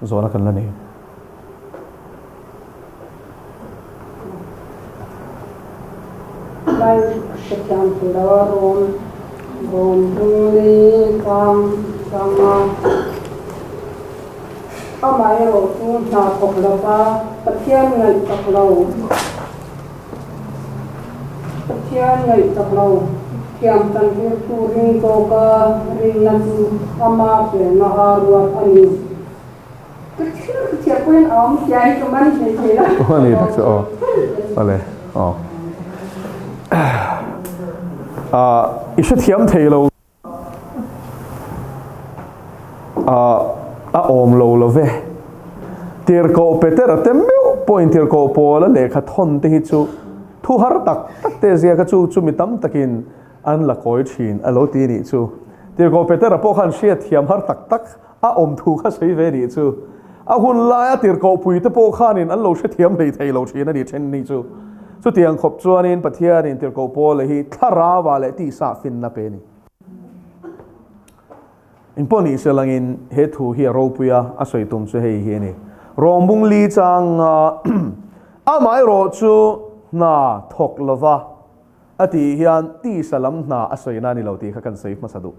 zona kan la nei lai sekian pula rom duli kama amai ro tu na koklapa patian ngai taklau kiam tan tu ring ko ka ring na tu ama pe na haruat ani kecil pun jai kemana sih lah ni tak so boleh isu thiam thei lo om lo ve tir ko peter temeu point tir ko pola le kha thon te hi chu thu har tak te zia ka chu mi tam takin an la koi thin alo ti ni chu tir ko peter po khan sia thiam har tak om thu kha sei ve ni chu a hun la ya tir ko pui te po khan in an lo se thiam lei thei lo thina ni chen ni chu tiang khop chuan in pathian in tir ko pol hi thara wa le ti sa fin na pe ni in poni se lang in he thu hi ro puya a soi tum chu hei hi ni rombung li chang a mai ro chu na thok lova ati hian ti salam na a soi na ni lo ti kha kan sei ma sadu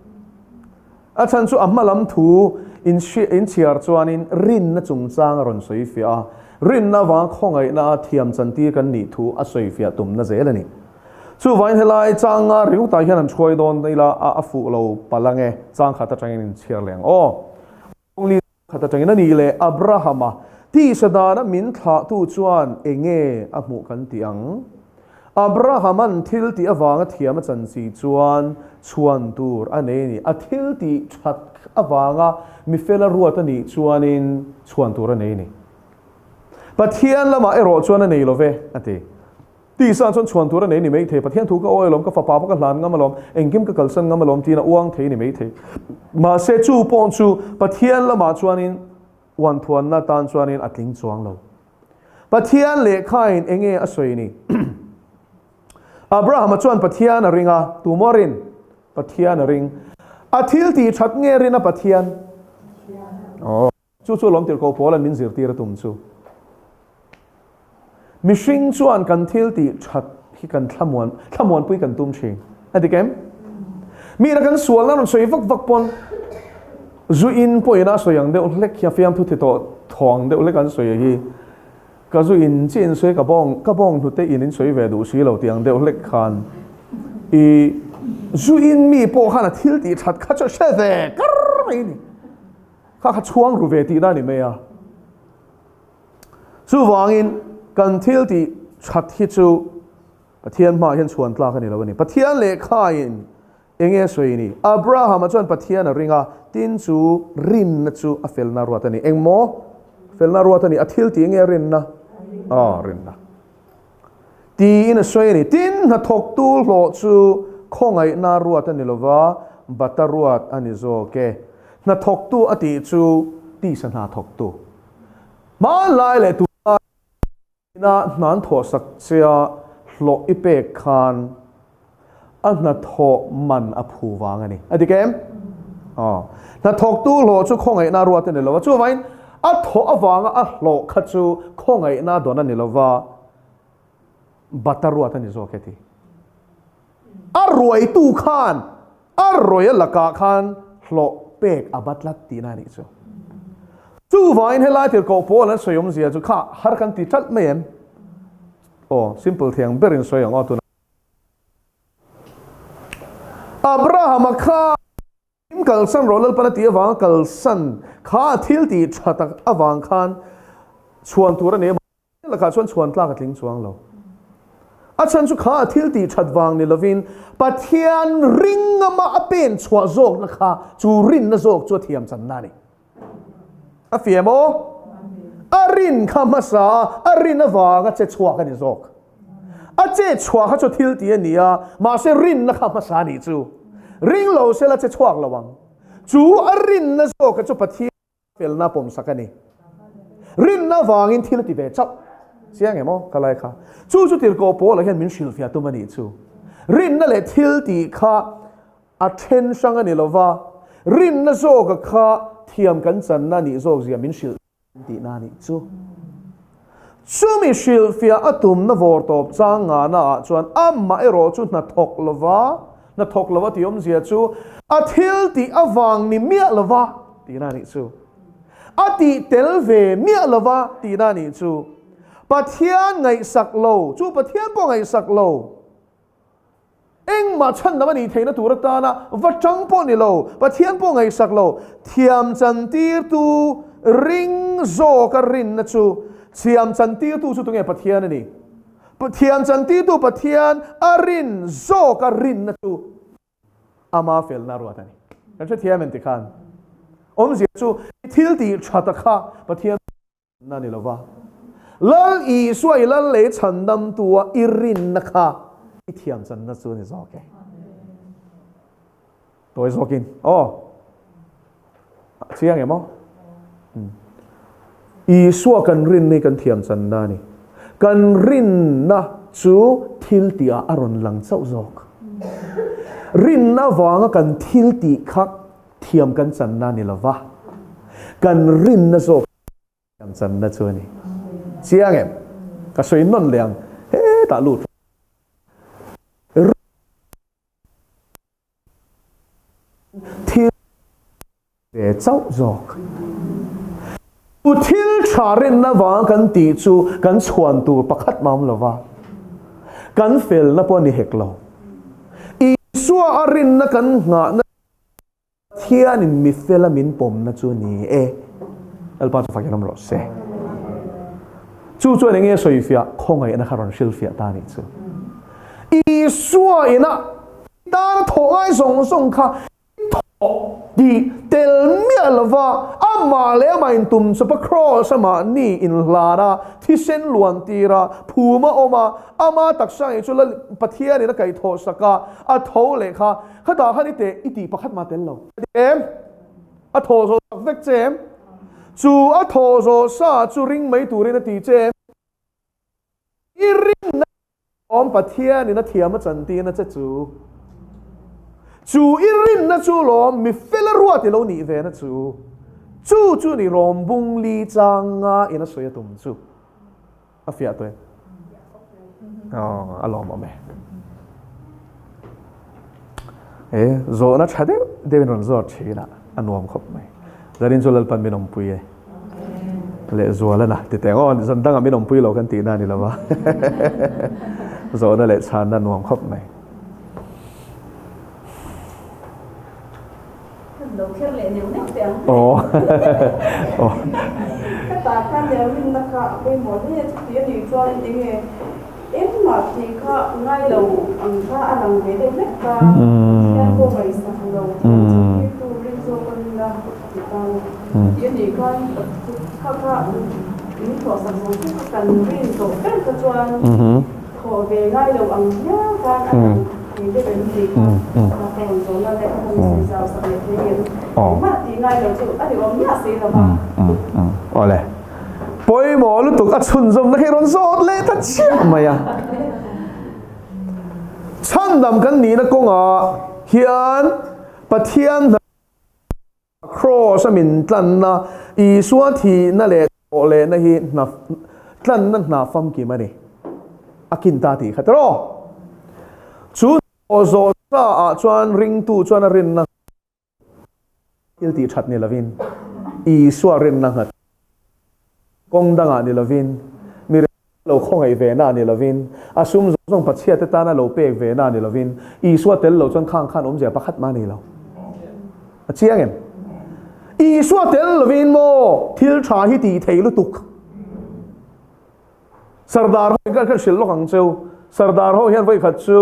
a chan chu amma lam thu in chiar chuan in rin na chung chang ron soi fia rin na wang khongai na thiam chan ti kan ni thu a soi fia tum na zel ani chu vain helai changa riu ta hian an chhoi don neila a fu lo palange chang khata changin in chiar leng only khata changin ani le abrahama ti sadana min tha tu chuan enge a mu kan tiang abrahaman thil ti awanga thiam chan si chuan tur ane ni a thil ti that awanga mi fela ruat ani chuanin chuan tur ane ni pathian lama ero chuan ane lo ve ate ti san chuan tur ane ni mei the pathian thu ka oilom ka fa pa ka hlan ngamalom engkim ka kalsan ngamalom tina uang the ni mei the ma se chu pon chu pathian lama chuanin wan thuan na tan chuanin atling chuang lo pathian le khain enge asoi ni Abraham chuan pathian a ringa tumorin pathian a ring athil ti that nge rina pathian chu lom tir ko polan min zir tir tum chu mishing chuan kan thil ti that hi kan thlamon pui kan tum thing adikem mi ra kan sual na soi vak pon zu in poina soyang de lek ya fiam thu te to thong de lek kan soi hi ka zu in chen soi ka bong thu te in soi ve du si lo tiang de lek khan i zu in mi po khan thil ti that kha cha she ve kar mai ni kha chuang ru ve ti na ni me ya chu wangin kan thil ti that hi chu pathian ma hian chuan tla ka ni lo ni pathian le khain enge soi ni Abraham chuan pathian a ringa tin chu rin na chu a felna ruatani engmo felna ruatani athil ti nge rin na rin na ti in a soi ni tin na thok tu lo chu khongai na ruatani lova bataruat ani zo ke na thok tu ati chu ti san na thok tu ma lai le tu na nan tho sak chia hlo ipe khan an na tho man a phu wang ani adikem na thok tu lo chu khongai na ruat ni lo chu vain a tho awanga a hlo kha chu khongai na dona ni lova bataruat ani zo keti a roi tu khan a roi laka khan hlo pek abatlat ti na ni chu vain helai tir ko pol an soyom zia chu kha har kan ti chat mem simple thiang berin soyang tu Abraham kha im kalsan rolal panati awang kalsan kha thil ti thatak awang khan chuan tur ne la kha chuan tla ka tling chuang lo achan chu kha thil ti thatwang ni lovin pathian ring ma apen chwa zok na kha chu rin na zok chu thiam chan na ni a fiemo arin khamasa arin awanga che chwa ka ni zok a che chwa kha chu thil ti ania ma se rin na khamasa ni chu ring lo se la che chwak lawang chu arin na zo ka chu pathi fel na pom sakani rin na wangin thil ti ve chap siang emo kalai kha chu tir ko po la hian min shil fia tu mani chu rin na le thil ti kha a then sang ani lova rin na zo ka kha thiam kan chan na ni zo zia min shil ti na ni chu mi shilfia atum na vortop changa na chuan amma ero chu na thok lova ti om zia chu athil ti awang ni mia lova ti na ni chu ati telve mia lova ti na ni chu pathian ngai sak lo chu pathian po ngai sak lo eng ma chan na ni theina turata na vachang po ni lo pathian po ngai sak lo thiam chan tir tu ring zo ka rin na chu thiam chan tir tu chu tu nge pathian ani thiam chan tir tu pathian arin zo ka rin na chu ama fel na ruat ani kan che thiam en ti khan om zia chu thil ti thata kha pathian na ni lova lal i suai lal le chandam tua irin na kha i thiam chan na chu ni zo ke toy zokin chiang emo i suwa kan rin ni kan thiam chan na ni kan rin na chu thil ti a aron lang chau zok rin na wanga kan thil ti khak thiam kan chan na ni lova kan rin na zo thiam chan na chu ni chiang em ka soi non liang he ta lu thil ve chau zok u thil tharin na wang kan ti chu kan chuan tu pakhat mam lova kan fel na po ni heklo i suwa arin na kan nga na thian in mi fela min pom na chu ni alpa chu fakiram ro se chu chu nge soi fia khongai na kharon shil fia ta ni chu i suwa ina tan thongai song kha di tel mia lova amma le main tum sapa cross ama ni in lara thi sen luan tira phuma oma ama taksang chula pathia ni na kai tho saka a tho le kha khata khani te iti pakhat ma tel lo em a tho zo vek chem chu a tho zo sa chu ring mai tu rin ti chem i ring na om pathia ni na thiam chan ti na cha chu irin na chu lo mi fela ruat lo ni ve na chu ni rombung li changa ina soya tum chu a fia to alom ame zo na chade devin ron zo chila anuam khop mai zarin zolal pan minom puye le zo la na te tengon zan dang minom pui lo kan ti na ni lawa zo na le chan na nuam khop mai đầu kia lại nếu nét tiếng các bạn看聊mình那个被某些别女装的个em mà thì có ngay đầu anh ta anh làm về đây hết cả em cô mày sang đầu thì tôi lên cho con là thì tao别nữ con có những thọ sản xuất cái cần viên tổ cái chuan thọ về ngay đầu anh nhá con thì cái bệnh gì còn số là để không bị sao sao để thấy hiện mà thì ngay đầu chịu anh thì ông nhá xí là mà ole poi mo lu tuk achun zom na khiron zot le ta chia maya chan dam kan ni na konga hian pathian cross min tlan na i suwa thi na le ole na hi na tlan na fam ki mani akin ta ti khatro chu ozo sa a chuan ring tu chuan a rin na il ti that ni lovin i suwa rin na hat kong danga ni lovin mi lo khongai ve na ni lovin asum zong pachia te ta na lo pek ve na ni lovin i suwa tel lo chuan khang khan om je pakhat ma ni lo a chiang em i suwa tel lovin mo thil tha hi ti thei lu tuk sardar ka shil lo kang cheu sardar ho hian voi khat chu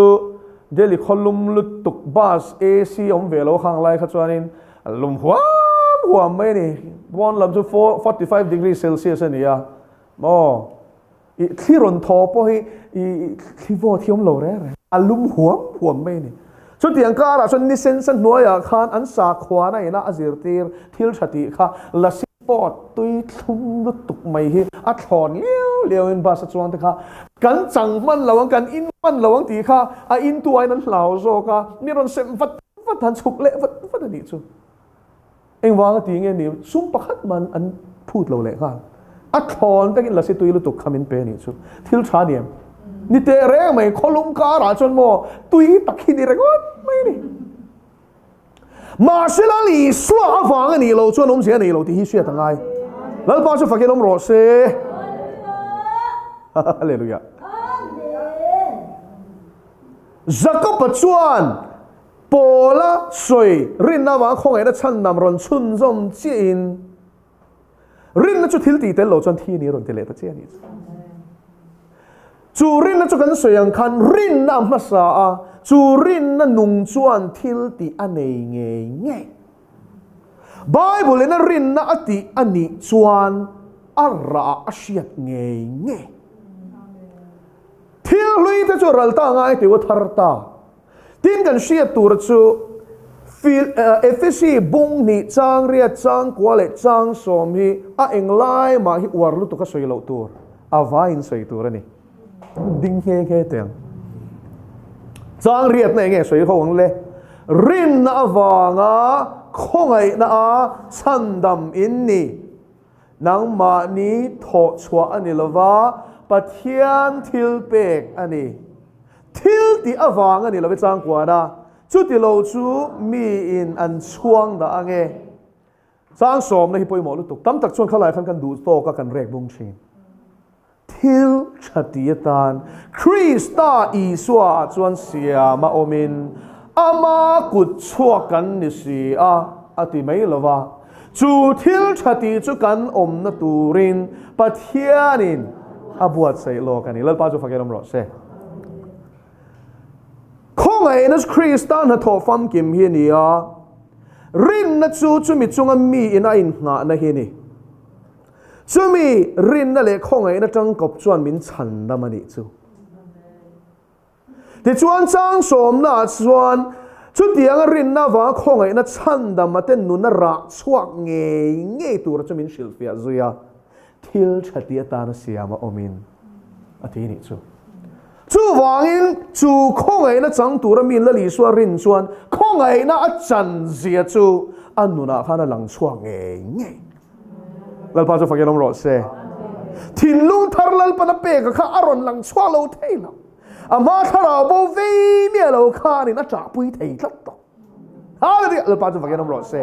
Delhi kholum lut tuk bus AC om velo khang lai kha chuanin lum huam mai ni one lam chu 45 degrees Celsius ania mo i thiron tho po hi i thivo thiom lo re alum huam mai ni chu tiang ka ra chon ni sen san noya khan an sa khwa na ina azir tir thil thati kha la pot tui thum lut tuk mai hi a thon leo in bus chuang te kha kan chang man lawang kan in man lawang ti kha a in tu ai nan hlau zo ka ni ron sem vat han chuk le vat ani chu eng wang ti nge ni sum pakhat man an phút lâu lệ khan thon takin la se tui lu tuk khamin pe ni chu thil tha niam ni te re mai kholum ka ra chon mo tui takhi ni regot mai ni ma se la li swa awang ni lo chon om se ni lo ti hi sia tangai lal pa chu fakin om ro se hallelujah zakap chuan pola soi rin na wa khong ai na chan nam ron chun zom chin rin na chu thil ti tel lo chon thi ni ron te le ta che ni chu rin na chu kan soi ang khan rin na ma sa a chu rin na nung chuan thil ti anei nge nge bible na rin na ati ani chuan ara asiat nge nge thil lui ta chu ral ta ngai ti wa thar ta tin kan sia tur chu efesi bung ni chang ria chang kwale chang som hi a englai ma hi war lu to ka soi lo tur avain soi tur ani ding he he teng chang riat na nge soi khong le rin na awanga khongai na a sandam in ni nang ma ni tho chwa ani lova pathian thil pek ani thil ti awanga ni love chang kwa da chu ti lo chu mi in an chuang da ange chang som na hi poi mo lu tuk tam tak chuan khalai khan kan du to ka kan rek bung thin thil chatiatan krista iswa chuan sia ma omin ama kut chua kan ni si a ati mai lova chu thil chati chu kan om na turin pathianin abuat sai lo kan ilal pa chu fakeram ro se khong ai na krista na tho fam kim hi ni a rin na chu mi chunga mi ina in nga na hi ni chumi rin na le khong ai na tang kop chuan min chan da mani chu ti chuan chang som na chuan chu tiang rin na wa khong ai na chan da maten nu na ra chuak nge tur chu min shilfia zuya thil chatia ta na siama omin ati ni chu chu wangin chu khong ai na chang tur min la li suwa rin chuan khong ai na a chan zia chu anuna khana lang chuak nge lal pa chu fakelom ro se thin lung thar lal pa na pe ka kha aron lang chwa lo thei lo ama thara bo ve mi lo kha ni na cha pui thei tlat to hallelujah lal pa chu fakelom ro se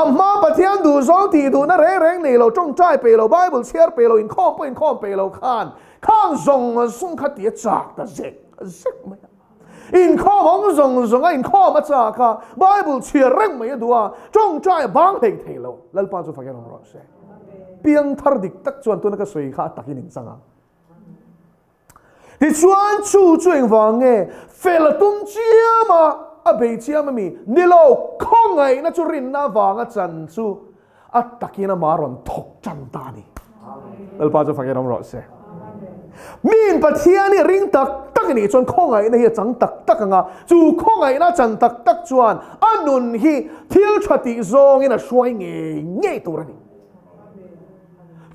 ama pathian du zo ti du na reng nei lo trong chai pe lo bible share pe lo in khom pe lo khan khang zong sung kha ti chak ta zek mai in khom ong zong in khom a cha kha bible share reng mai duwa trong chai bang thei lo lal pa chu fakelom ro se piang thar dik tak chuan tu na ka soi kha takin in changa hi chuan chu chueng wange felatum chiama a be chiama mi nilo khongai na chu rin na wanga chan chu a takina maron thok chan ta ni al pa chu fakeram ro se min pathiani ring tak ni chuan khongai na hi chang tak anga chu khongai na chan tak chuan anun hi thil thati zong in a shwai nge turani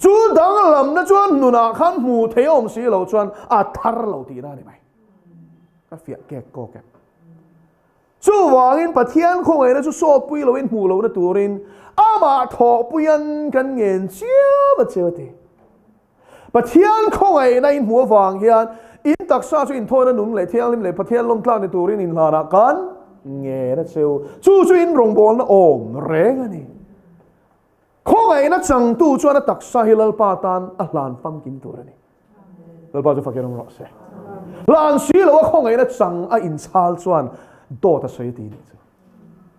chu dang lam na chuan nuna khan mu theom si lo chuan a thar lo ti na ni mai ka fia ke ko ke chu wangin pathian khong ai na chu so pui lo in mu lo na turin ama tho puyan kan ngen chia ba chete pathian khong ai na in mu wang hian in taksa chu in thona num le thiang lim le pathian lom tlang ni turin in hlana kan nge na cheu chu in rong bol na om reng ani khong ai na chang tu chuan a taksa hilal patan a hlan pam kim turani lal pa chu fakeram ro se lan si lo khong ai na chang a in chal chuan do ta sei ti ni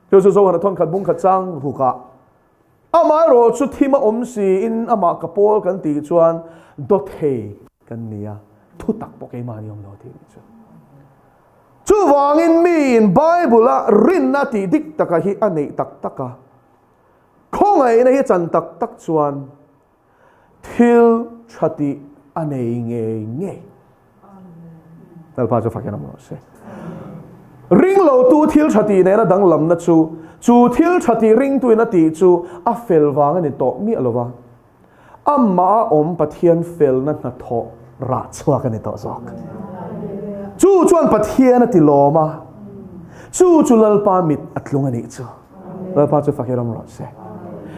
chu chu zo na thon khat bung khat chang huka ama ro chu thima om si in ama kapol kan ti chuan do the kan nia thu tak po ke ma ni om lo ti chu wangin mi in bible a rin na ti dik taka hi anei tak taka khong ai na hi chan tak chuan thil thati anei nge dal pa chu fakenam ro se ring lo tu thil thati ne na dang lam na chu thil thati ring tu na ti chu a fel wang ani to mi alova amma om pathian fel na na tho ra chwa kan to zok chu chuan pathian ati loma chu lal pa mit atlung ani chu lal pa chu fakeram ro se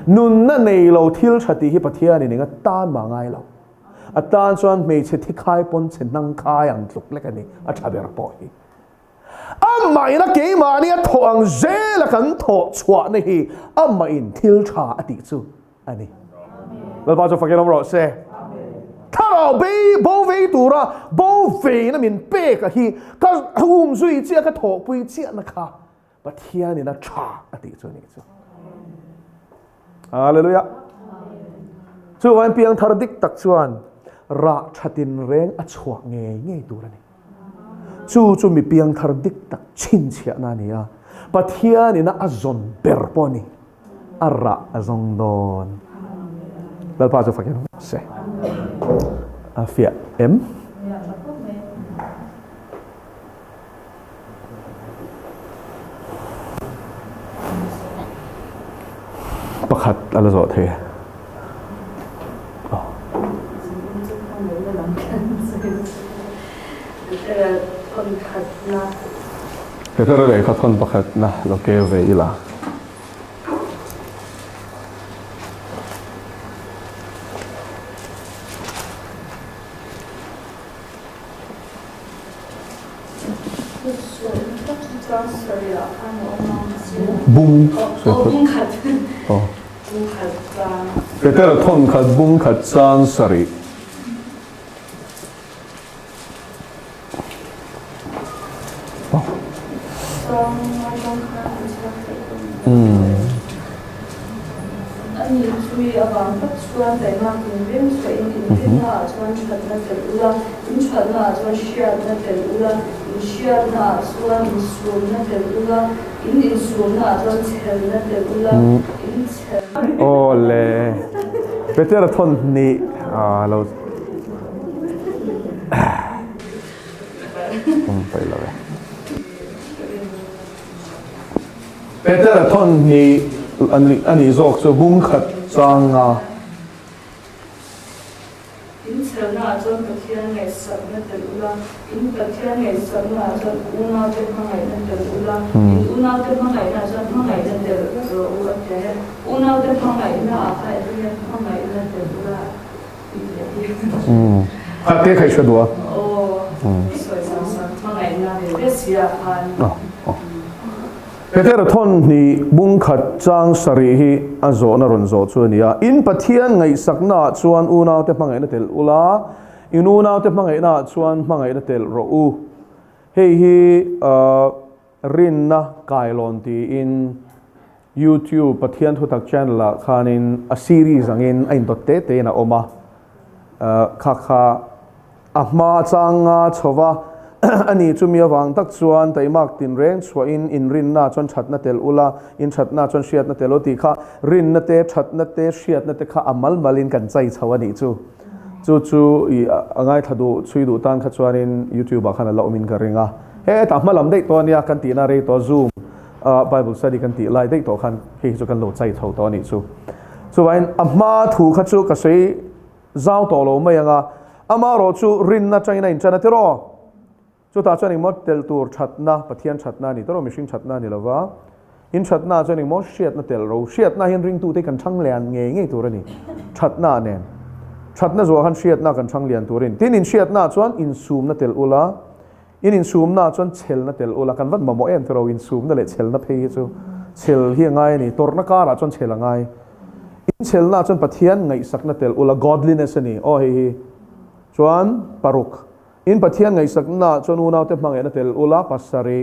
nun na nei lo thil thati hi pathian ni nga tan ma ngai lo atan chuan me che thi khai pon chen nang khai ang tluk lek ani a thaber po hi mai na ke ma ni a thoang zel kan tho chwa ni hi ma in thil tha ati chu ani lo ba cho fakir ro se ta ro be bo ve tu ra bo ve na min pe ka hi ka zui chia ka tho pui chia na kha pathian ni na tha ati chu ni chu hallelujah chu wan piang thar dik tak chuan ra thatin reng a chhuak nge tu ra ni chu mi piang thar dik tak chin chia na ni a pathian ni na azon ber poni ara azong don lal pa cho fakir se afia em pakhat ala zo the Peter le ka thon pakhat na lo ke ve ila bung Peter thon khat bung khat san sari Abang tak suan dari mak kumbim suan ini na suan chat na terulang in chat na suan share na terulang in share na suan insuam na terulang in insuam na suan cel na terulang in cel. Ole, betul thon ni lo, sampai lah. Betul thon ni ani zok so bung khat sang in cel na suan pathian ngai sab na terulang in pathian ngai sab na suan una te pangai na terulang in una te pangai na suan pangai na terulang una te pangai na akai na pangai na terulang. Hati kai sedua. Soi sang pangai na de siapan. Peter thon ni bung khat chang sari hi azo na ron zo chu ania in pathian ngai sakna chuan unaw te mangai na tel ula inunaw te mangai na chuan mangai na tel ro u hei hi rin na kailon ti in YouTube pathian thutak channel la khanin a series angin ain dot te na oma kha ahma changa chowa ani chumi awang tak chuan taimak tin reng chwa in rin na chon thatna tel ula in thatna chon shiat na teloti kha rin na te thatna te shiat na te kha amal malin kan chai chawani chu i angai thadu chui du tan kha chuanin YouTube khana la omin ka ringa he ta malam dei to nia kan ti na re to Zoom Bible study kan ti lai dei to khan he chu kan lo chai chho to ni chu wain amma thu kha chu ka sei zau to lo mai anga ama ro chu rin na chaina in chana te ro chu ta chuan mo tel tur thatna pathian thatna ni toro machine thatna ni lova in thatna chuan mo shiat na tel ro shiat na hin ring tu te kan thang lian nge tur ani thatna nen thatna zo han shiat na kan thang lian turin tin in shiat na chuan in zoom na tel ula in zoom na chuan chel na tel ula kan wat mo em tro in zoom na le chel na phei chu chel hi ngai ni tor na ka ra chuan chel ngai in chel na chuan pathian ngai sak na tel ula godliness ani hi chuan paruk in pathian ngai sakna chuan unaw te mangai na tel ula pasari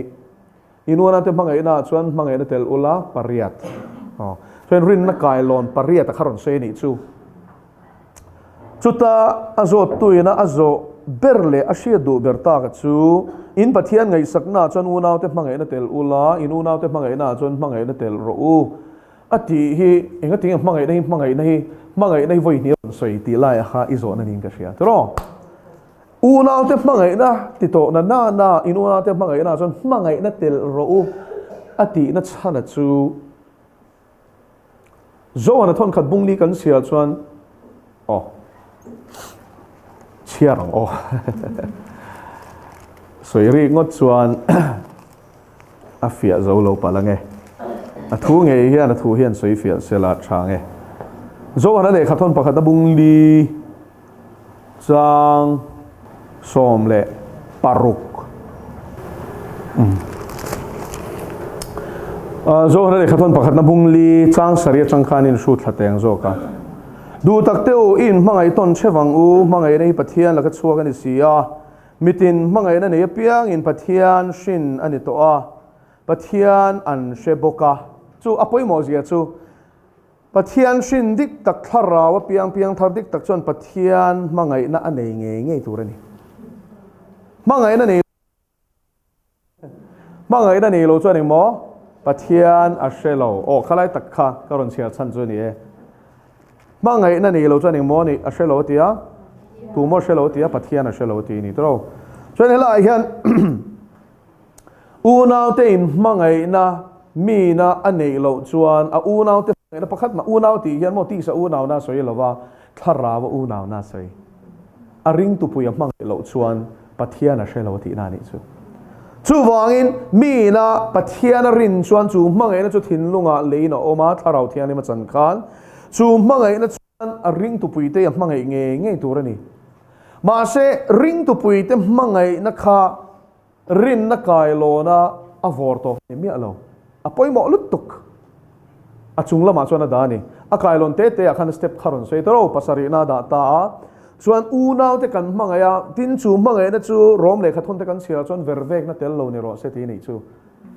in unaw te mangai na chuan mangai na tel ula pariat chuan rin na kailon pariat a kharon se ni chu chuta azo tuina azo berle asia du berta ka chu in pathian ngai sakna chuan unaw te mangai na tel ula in unaw te mangai na chuan mangai na tel ro u ati hi enga ting mangai na hi voi ni soi ti lai ha izo na ning ka sia tro unaw te mangai na tito na in unaw te mangai na chuan mangai na tel ro u ati na chana chu zo na thon khat bungli kan sia chuan chiarang soiri ngot chuan afia zo lo palange a thu nge hian a thu hian soi fial sela thange zo hana le khathon pakhat bung li chang som le paruk zo hana le khathon pakhat bung li chang saria chang khanin shu thlateng zo ka du takteu in mangai ton chewang u mangai nei pathian laka chuak ani sia mitin mangai na nei piang in pathian shin ani to a pathian an sheboka chu apoi mo zia chu pathian shin dik tak thara wa piang piang thar dik tak chon pathian mangai na anei nge turani mangai na nei lo chuan mo pathian a shelo o khalai tak kha karon sia chan chu ni e mangai na nei lo chuan mo ni a shelo tia tu mo shelo tia pathian a shelo ti ni tro chuan hela hian unau te in mangai na mi na anei lo chuan a unau te na pakhat ma unau ti hian mo ti sa unau na soi lova thara wa unau na soi a ring tu pui mangai lo chuan pathian a shelo ti na ni chu wangin mi na pathian a rin chuan chu mangai na chu thinlunga leina oma tharau thian ni ma chan khan chu mangai na chuan a ring tu pui te mangai nge turani ma se ring tu pui te mangai na kha rin na kai lo na a vor to mi alo a poi mo lutuk a chung lama chuan a dani a kai lon te a khan step kharon sei toro pasari na da ta chuan unau te kan mangaya tin chu mangai na chu rom le khathon te kan sia chuan vervek na tel lo ni ro se ti ni chu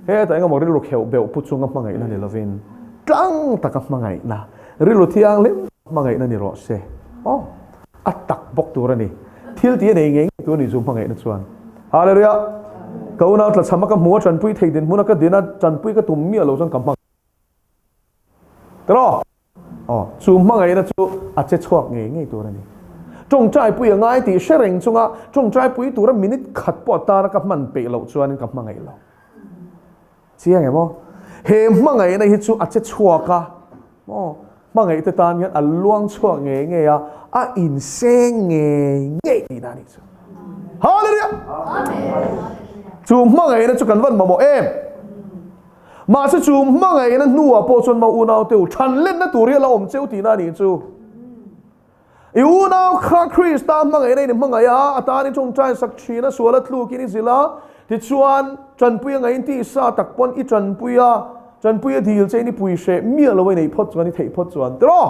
he ta nga mori ru kheu be pu chunga mangai na ni lovin tlang taka mangai na rilu thiang le mangai na ni ro se atak bok turani thil ti nei nge tu ni zu mangai na chuan hallelujah kauna tla chamaka mu chan pui theidin muna ka dina chan pui ka tum mi alo chan kam tro chu mangai na chu a che chuak nge turani trong trai pui ngai ti shereng chunga trong trai pui tura minute khat po ta ka man pe lo chuan ka mangai lo chiang e mo he mangai na hi chu a che chuaka mangai te tan hian a luang chuak nge a in seng nge ni na ni chu hallelujah amen chu mangai na chu kan van mo em ma se chu mangai na nuwa po chon ma unau teu than len na turia la om cheu ti na ni chu unau kha krista mangai nei mangai a atani chung trai sak thina suala thlu kini zila ti chuan chan pui ngai ti sa tak pon i chan puya dil che ni pui she mi lo wei nei phot chuan ni thei phot chuan tro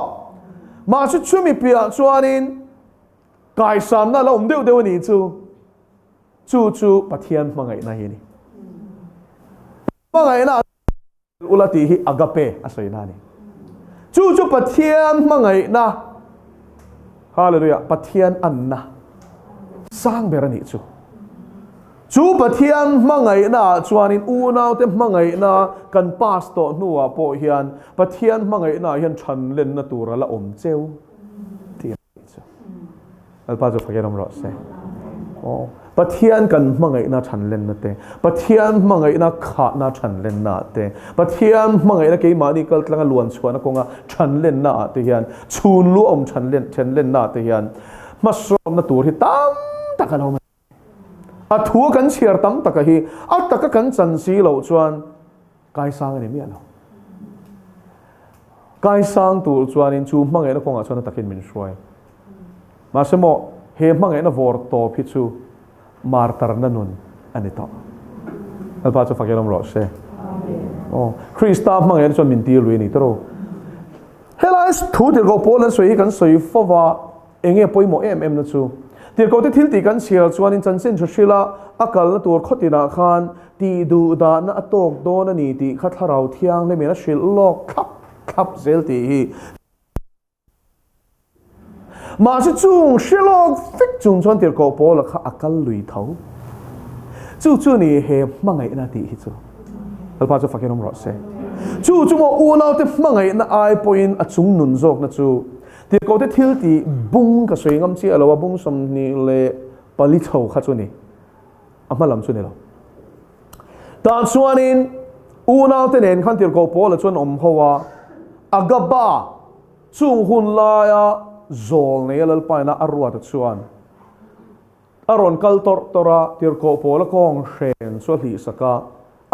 ma se chumi pia chuanin kai sam na lo om deu ni chu pathian mangai na hi ni mangai na ulati hi agape asoi na ni chu pathian mangai na hallelujah pathian anna sang berani chu pathian mangai na chuanin unau te mangai na kan pastor nuwa po hian pathian mangai na hian than len na tura la om cheu ti chu alpa jo fageram ro se pathian kan mangai na than len na te pathian mangai na kha na than len na te pathian mangai na ke mani kal tlanga luan chuana konga than len na te hian chun lu om than len na te hian masom na tur hi tam takalo a thu kan chiar tam taka hi a taka kan chan si lo chuan kai sang ani mi alo kai sang tur chuan in chu mangai na konga chuan takin min shwai ma semo he mangai na vor to phi chu martar na nun ani to alpa chu fakelom ro se krista mangai chuan min ti lui ni tro helais thu dir go polan soi kan soi fowa enge poimo em na chu tir ko te thil ti kan sial chuan in chanchen thusila akal na tur khotina khan ti du da na atok do na ni ti khatharau thiang le mena shil lok khap zel ti hi ma se chung shilok fik chung chuan tir ko pol kha akal lui tho chu ni he mangai na ti hi chu alpa chu fakenom ro se chu mo unau te mangai na ai point a chung nun jok na chu tir ko te thil ti bung ka soi ngam chi alowa bung som ni le pali chho kha chu ni amalam chu ni lo ta chuanin unau te nen khan tir ko pol chuan om howa agaba chung hun la ya zol ne lal paina arwa ta chuan aron kal tora tir ko pol kong shen so hi saka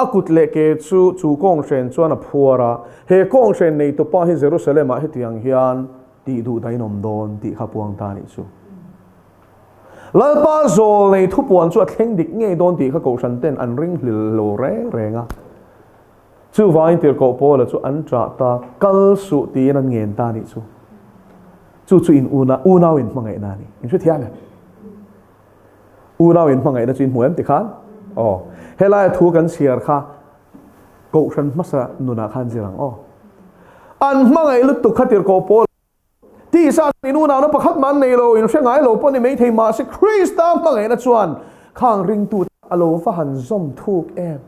akut le ke chu kong shen chuan a phuara he kong shen nei to pa hi jerusalem a hetiang hian ti du dai nom don ti khapuang ta ni chu lalpa zol nei thu puan chu thleng dik nge don ti kha ko san ten an ring hlil lo re nga chu vain tir ko po la chu an tra ta kal su ti nan ngen ta ni chu in una win mangai na ni in chu thian una win mangai na chu in muem ti khan helai thu kan siar kha ko san masa nuna khan jirang an mangai lu tu khatir ko po ti sa inu na pakhat man nei lo in hrengai lo pon ni mei thei ma se Krista mangai na chuan khang ring tu alo fa han zom thuk em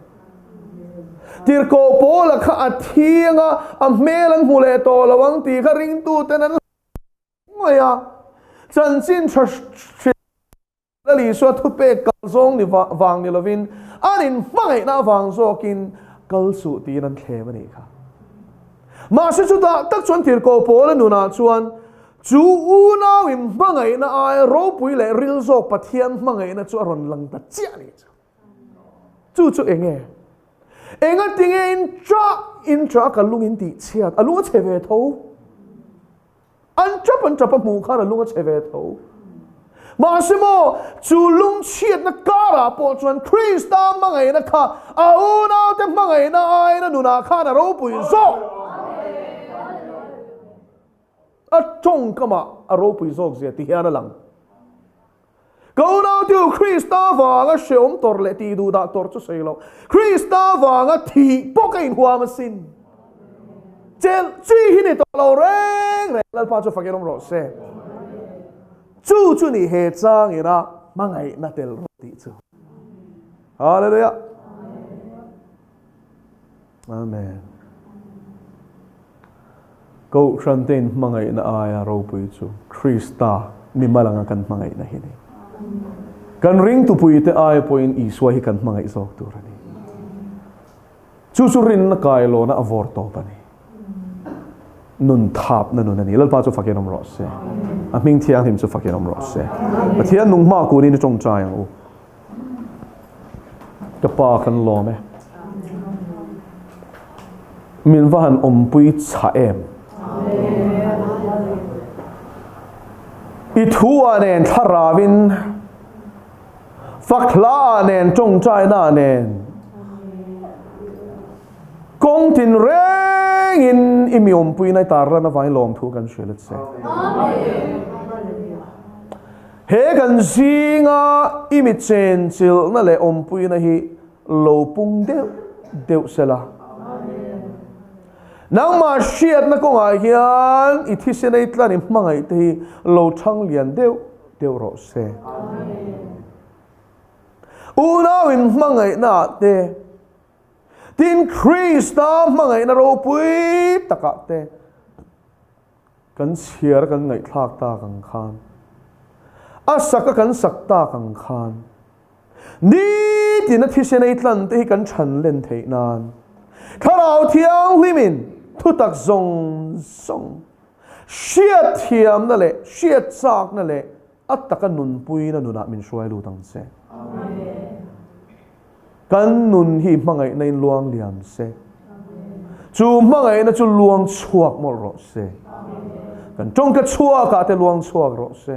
tir ko po la kha athianga a melang hule to lawang ti kha ring tu tenan ngoya chan chin la li so thu pe kal zong ni wang ni lovin anin mangai na wang zokin kal su ti nan the mani kha ma se chu ta tak chuan tir ko po la nu na chuan chu u na win mangai na ai ro pui le ril zo pathian mangai na chu ron lang ta chia ni chu enge enga tinge in tra ka lungin ti chiat alunga cheve tho an chapa mu kha alunga cheve tho ma simo chu lung chiat na kara po chuan Krista mangai na kha a u na te mangai na ai na nu na kha na ro pui zo a chong kama a ro pui zok zia ti hian lang go now to Krista wanga sheom tor le ti du da tor chu sei lo Krista wanga thi pokain huam sin chel chi hi ni to lo reng lal pa chu fakerom ro se chu ni he chang ina mangai na tel ro ti chu hallelujah amen go shantin mangai na aya ro pui chu Krista mi malanga kan mangai na hi ni kan ring tu pui te ai point i swai kan mangai zok tu rani chu rin na kai lo na avor to pani nun thap na nun ani lal pa chu fakenom ro se a ming thiang him chu fakenom ro se pathian nung ma ku ni ni chong cha yang u ka pa kan lo me min van pui cha em i thua nen tharawin fakla nen chong chai na nen kong tin reng in imiom pui nai tar na vai lom thu kan shwelet se he kan singa imi chen chil na le pui na hi lo pung deu sela nang ma shiat na kong a hian i thisenai tlan i mangai te lo thang lian deu ro se una win mangai na te tin Krista mangai na ro pui taka te kan siar kan ngai thak ta kan khan asaka kan sakta kan khan ni tin a thisenai tlan te kan than len thei nan kharau thiang limin thu tak zong shiat thiam na le shiat sak na le attaka nun pui na nuna min shwai lu tang se kan nun hi mangai nei luang liam se chu mangai na chu luang chuak mo ro se kan chong ka chuak ka te luang chuak ro se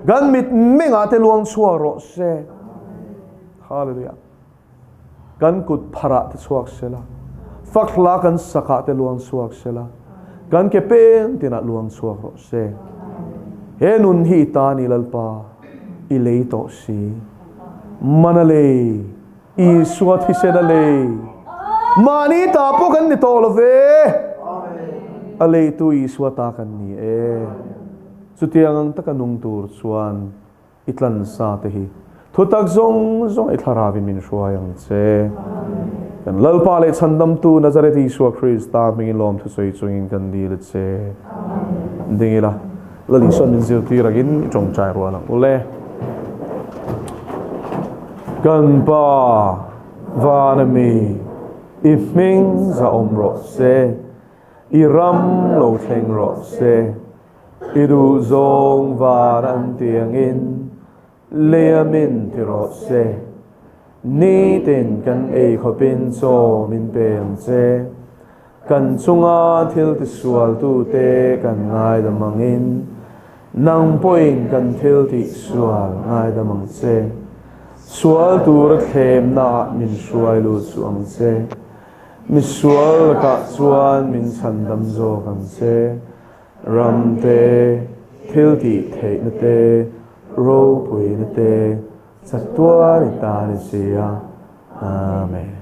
gan mit menga te luang chuak ro se hallelujah kan kut phara te chuak se la fakla kan saka te luang chuak se la kan ke pen tina luang chuak ro se he nun hi ta ni lalpa i lei to si manale i suat hi se da le mani ta po kan ni to lo ve alei tu i suata kan ni sutiang ang takanung tur chuan itlan sa te hi thutak zong ai tharawin min hruayang che kan lalpa le chandam tu Nazareth Isua Krista mingin lom thu soi chungin kan di le che dingila lali son min zil ti ragin chong chai ro la ule kan pa vanami ifming za omro se iram lo theng ro se idu zong varan tiangin leamin ti ro se ni ten kan khopin so min pen che kan chunga thil ti sual tu te kan ngai damangin nang poin kan thil ti sual ngai damang che sual tur them na min suai lu chuang che mi sual ka chuan min chan dam zo kan che ram te thil ti thei na te ro pui na te satwa ni ta ni sia amen